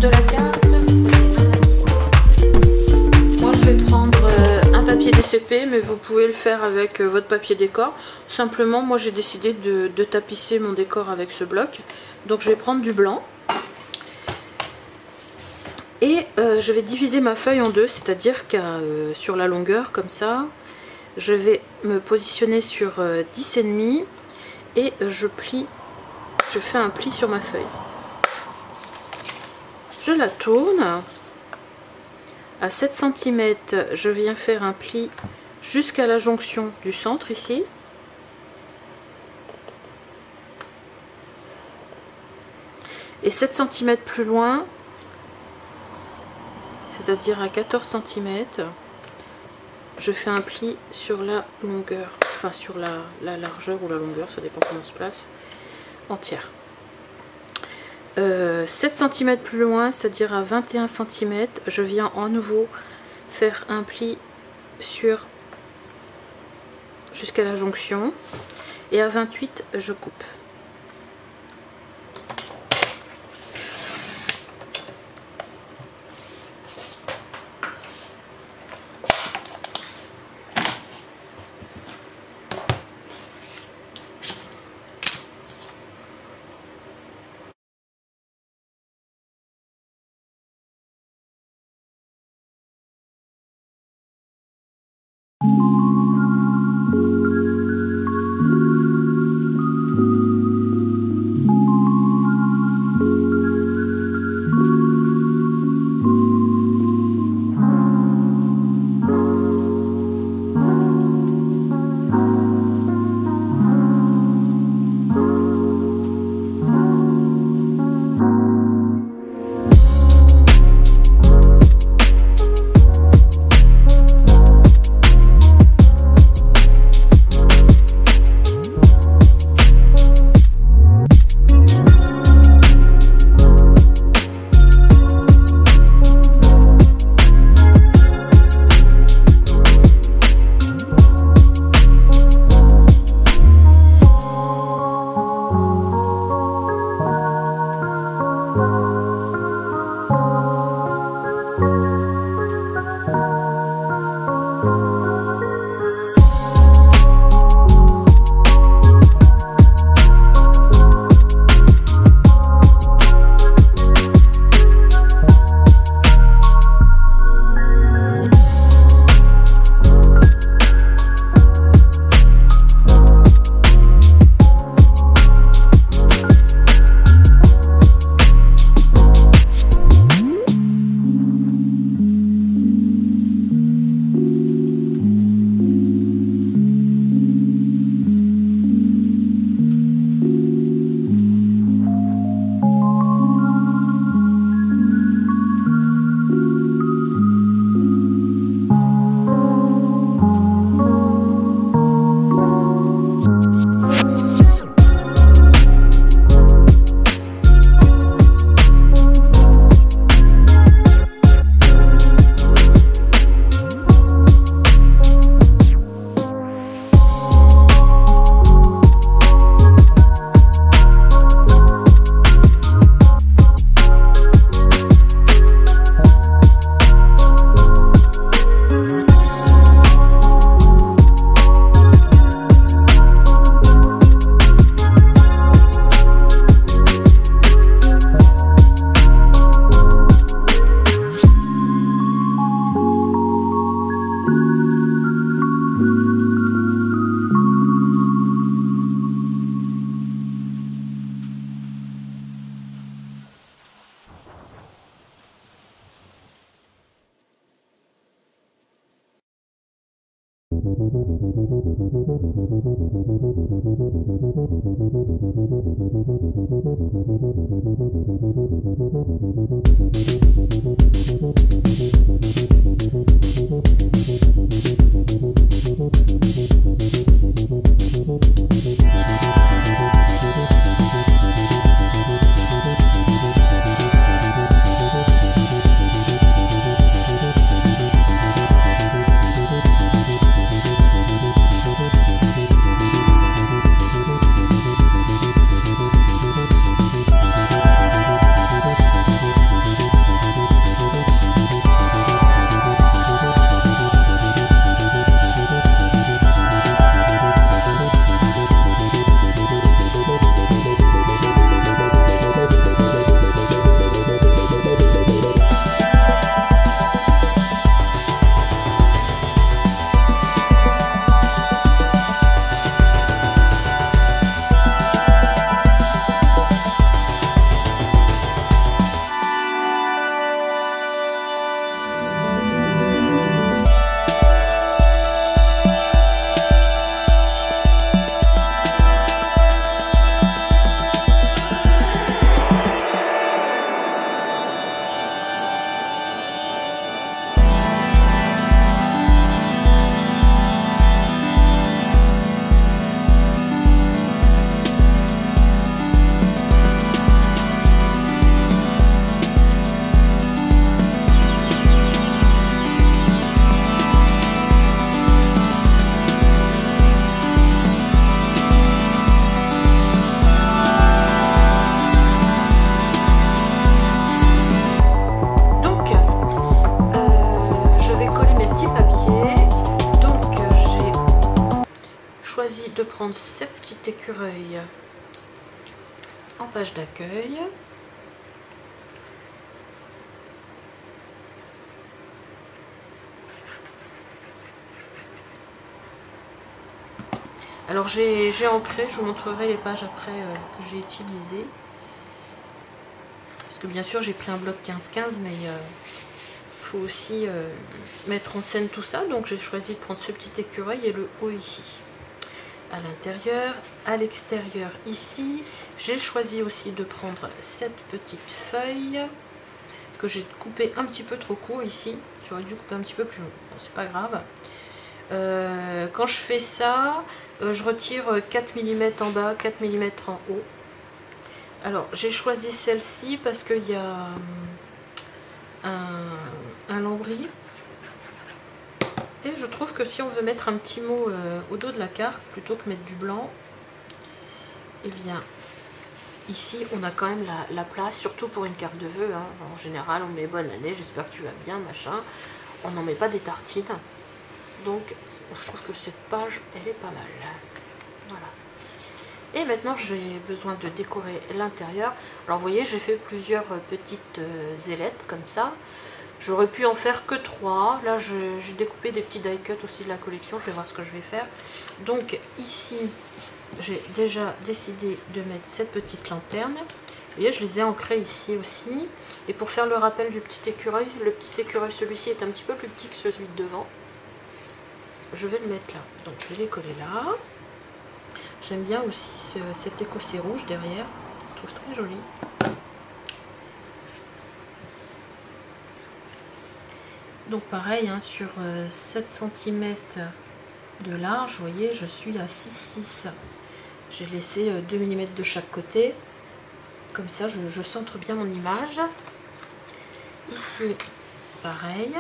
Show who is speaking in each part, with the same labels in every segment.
Speaker 1: de la carte. Moi je vais prendre un papier DCP, mais vous pouvez le faire avec votre papier décor. Simplement moi j'ai décidé de tapisser mon décor avec ce bloc. Donc je vais prendre du blanc. Et je vais diviser ma feuille en deux, c'est-à-dire sur la longueur comme ça, je vais me positionner sur 10,5 et je fais un pli sur ma feuille. Je la tourne. À 7 cm, je viens faire un pli jusqu'à la jonction du centre ici. Et 7 cm plus loin, c'est-à-dire à 14 cm, je fais un pli sur la longueur, enfin sur la largeur ou la longueur, ça dépend comment on se place, entière. 7 cm plus loin, c'est-à-dire à 21 cm, je viens à nouveau faire un pli jusqu'à la jonction, et à 28 je coupe. de prendre cette petite écureuil en page d'accueil. Alors j'ai ancré, je vous montrerai les pages après que j'ai utilisées. Parce que bien sûr j'ai pris un bloc 15-15, mais faut aussi mettre en scène tout ça. Donc j'ai choisi de prendre ce petit écureuil et le haut ici. À l'intérieur, à l'extérieur ici. J'ai choisi aussi de prendre cette petite feuille que j'ai coupée un petit peu trop court ici. J'aurais dû couper un petit peu plus long, bon, c'est pas grave. Quand je fais ça, je retire 4 mm en bas, 4 mm en haut. Alors j'ai choisi celle-ci parce qu'il y a un lambris. Et je trouve que si on veut mettre un petit mot au dos de la carte, plutôt que mettre du blanc, eh bien ici on a quand même la place, surtout pour une carte de vœux. Hein. En général on met bonne année, j'espère que tu vas bien, machin. On n'en met pas des tartines. Donc je trouve que cette page elle est pas mal. Voilà. Et maintenant j'ai besoin de décorer l'intérieur. Alors vous voyez, j'ai fait plusieurs petites ailettes comme ça. J'aurais pu en faire que 3. Là j'ai découpé des petits die cuts aussi de la collection. Je vais voir ce que je vais faire. Donc ici j'ai déjà décidé de mettre cette petite lanterne. Vous voyez, je les ai ancrées ici aussi. Et pour faire le rappel du petit écureuil, le petit écureuil celui-ci est un petit peu plus petit que celui de devant. Je vais le mettre là. Donc je vais les coller là. J'aime bien aussi cet écossais rouge derrière. Je trouve très joli. Donc pareil, hein, sur 7 cm de large, vous voyez, je suis à 6,6. J'ai laissé 2 mm de chaque côté. Comme ça, je centre bien mon image. Ici, pareil.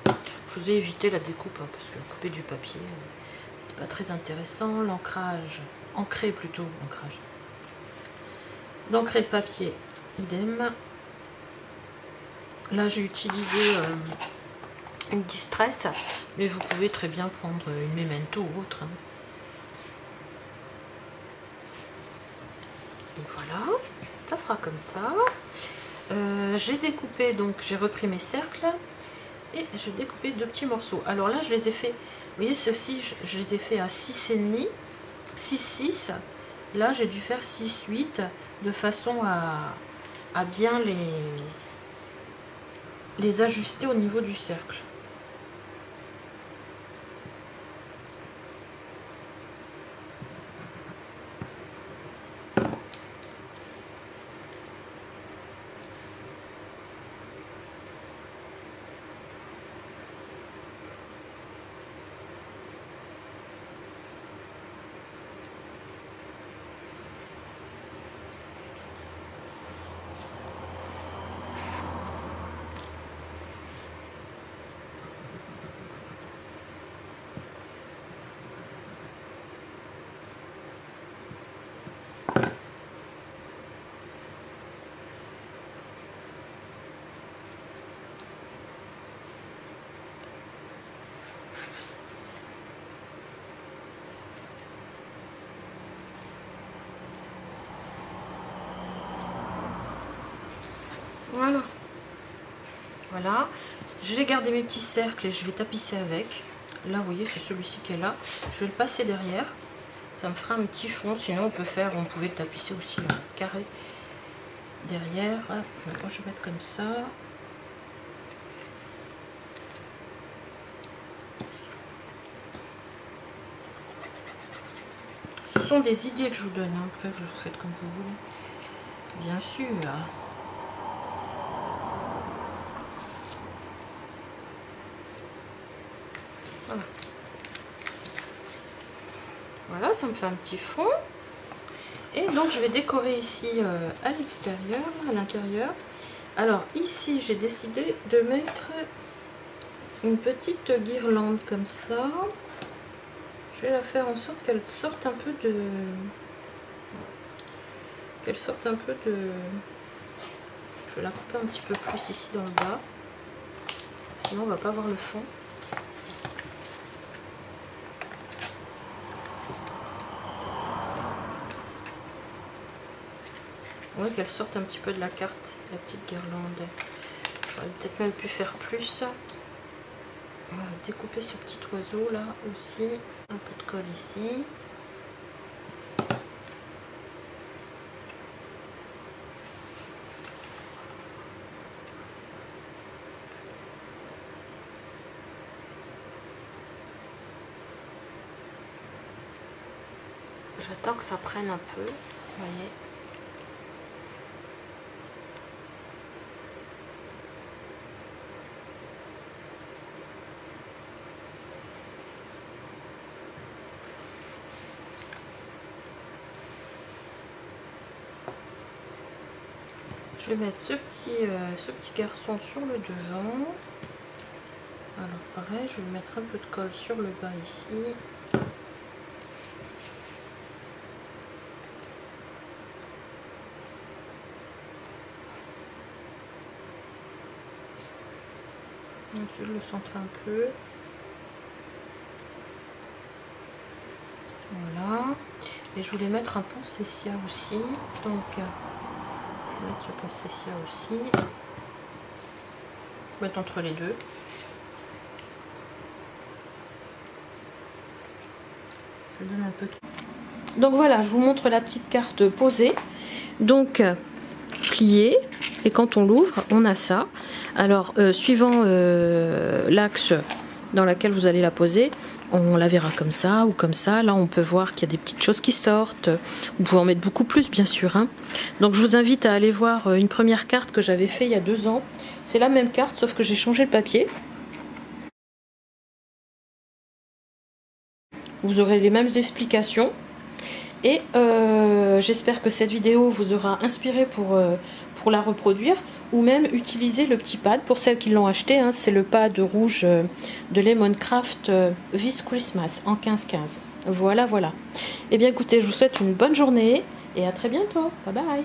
Speaker 1: Je vous ai évité la découpe, hein, parce que couper du papier, c'était pas très intéressant. L'ancrage, ancrer plutôt, ancrage. D'ancrer le papier, idem. Là, j'ai utilisé une Distress, mais vous pouvez très bien prendre une Memento ou autre. Hein. Et voilà, ça fera comme ça. J'ai découpé, donc j'ai repris mes cercles. Et j'ai découpé 2 petits morceaux. Alors là, je les ai fait, vous voyez, ceux-ci, je les ai fait à 6,5, 6,6. Là, j'ai dû faire 6,8 de façon à bien les ajuster au niveau du cercle. Voilà. Voilà. J'ai gardé mes petits cercles et je vais tapisser avec. Là, vous voyez, c'est celui-ci qui est là. Je vais le passer derrière. Ça me fera un petit fond. Sinon, on pouvait le tapisser aussi en carré derrière. Hop, moi, je vais mettre comme ça. Ce sont des idées que je vous donne. Hein. Après, vous faites comme vous voulez. Bien sûr. Voilà. Voilà, ça me fait un petit fond. Et donc je vais décorer ici à l'extérieur, à l'intérieur. Alors ici j'ai décidé de mettre une petite guirlande comme ça. Je vais la faire en sorte qu'elle sorte un peu de... Je vais la couper un petit peu plus ici dans le bas. Sinon on va pas voir le fond. Ouais, qu'elle sorte un petit peu de la carte, la petite guirlande. J'aurais peut-être même pu faire plus. On va découper ce petit oiseau là aussi. Un peu de colle ici. J'attends que ça prenne un peu, vous voyez. Je vais mettre ce petit garçon sur le devant. Alors pareil, je vais mettre un peu de colle sur le bas ici. Je vais le centrer un peu. Voilà. Et je voulais mettre un poncessia aussi. Donc, je vais mettre ce poncessia aussi. Je vais mettre entre les deux. Ça donne un peu de... Donc voilà, je vous montre la petite carte posée. Donc, pliée. Et quand on l'ouvre, on a ça. Alors, suivant l'axe dans laquelle vous allez la poser, on la verra comme ça ou comme ça. Là, on peut voir qu'il y a des petites choses qui sortent. Vous pouvez en mettre beaucoup plus, bien sûr. Hein. Donc, je vous invite à aller voir une première carte que j'avais fait il y a 2 ans. C'est la même carte, sauf que j'ai changé le papier. Vous aurez les mêmes explications. Et j'espère que cette vidéo vous aura inspiré pour la reproduire, ou même utiliser le petit pad pour celles qui l'ont acheté. Hein, c'est le pad rouge de Lemoncraft This Christmas en 15-15. Voilà, voilà. Et bien écoutez, je vous souhaite une bonne journée et à très bientôt. Bye bye.